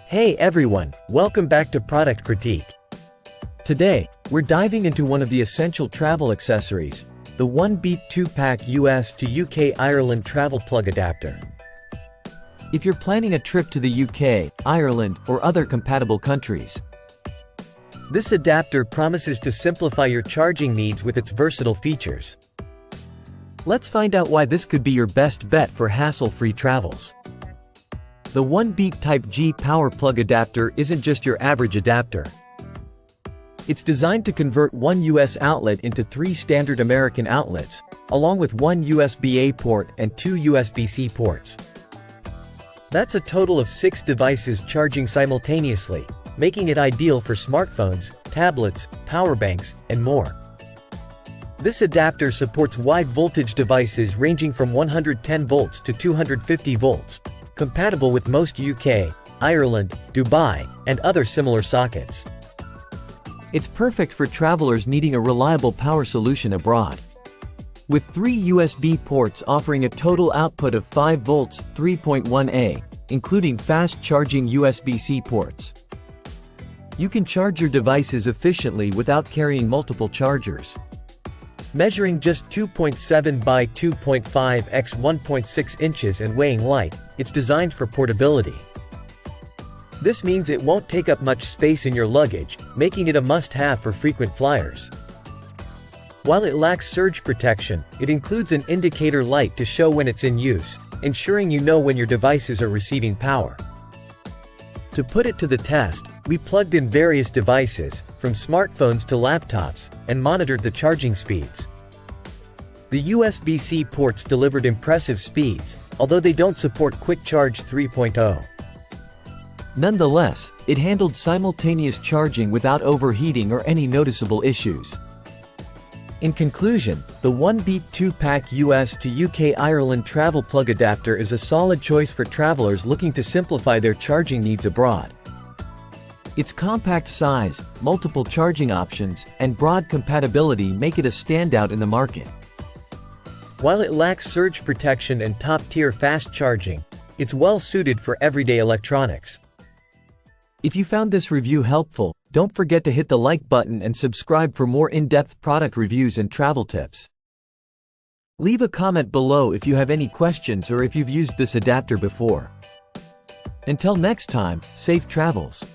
Hey everyone, welcome back to Product Critique. Today, we're diving into one of the essential travel accessories, the 1-Beep 2-pack US to UK Ireland travel plug adapter. If you're planning a trip to the UK, Ireland, or other compatible countries, this adapter promises to simplify your charging needs with its versatile features. Let's find out why this could be your best bet for hassle-free travels. The 1-Beep Type G power plug adapter isn't just your average adapter. It's designed to convert one US outlet into 3 standard American outlets, along with one USB-A port and 2 USB-C ports. That's a total of 6 devices charging simultaneously, making it ideal for smartphones, tablets, power banks, and more. This adapter supports wide voltage devices ranging from 110 volts to 250 volts, compatible with most UK, Ireland, Dubai, and other similar sockets. It's perfect for travelers needing a reliable power solution abroad. With 3 USB ports offering a total output of 5 volts 3.1A, including fast-charging USB-C ports. You can charge your devices efficiently without carrying multiple chargers. Measuring just 2.7 by 2.5 x 1.6 inches and weighing light, it's designed for portability. This means it won't take up much space in your luggage, making it a must-have for frequent flyers. While it lacks surge protection, it includes an indicator light to show when it's in use, ensuring you know when your devices are receiving power. To put it to the test, we plugged in various devices, from smartphones to laptops, and monitored the charging speeds. The USB-C ports delivered impressive speeds, although they don't support Quick Charge 3.0. Nonetheless, it handled simultaneous charging without overheating or any noticeable issues. In conclusion, the 1-Beep 2-pack US to UK Ireland travel plug adapter is a solid choice for travelers looking to simplify their charging needs abroad. Its compact size, multiple charging options, and broad compatibility make it a standout in the market. While it lacks surge protection and top-tier fast charging, it's well suited for everyday electronics. If you found this review helpful, don't forget to hit the like button and subscribe for more in-depth product reviews and travel tips. Leave a comment below if you have any questions or if you've used this adapter before. Until next time, safe travels.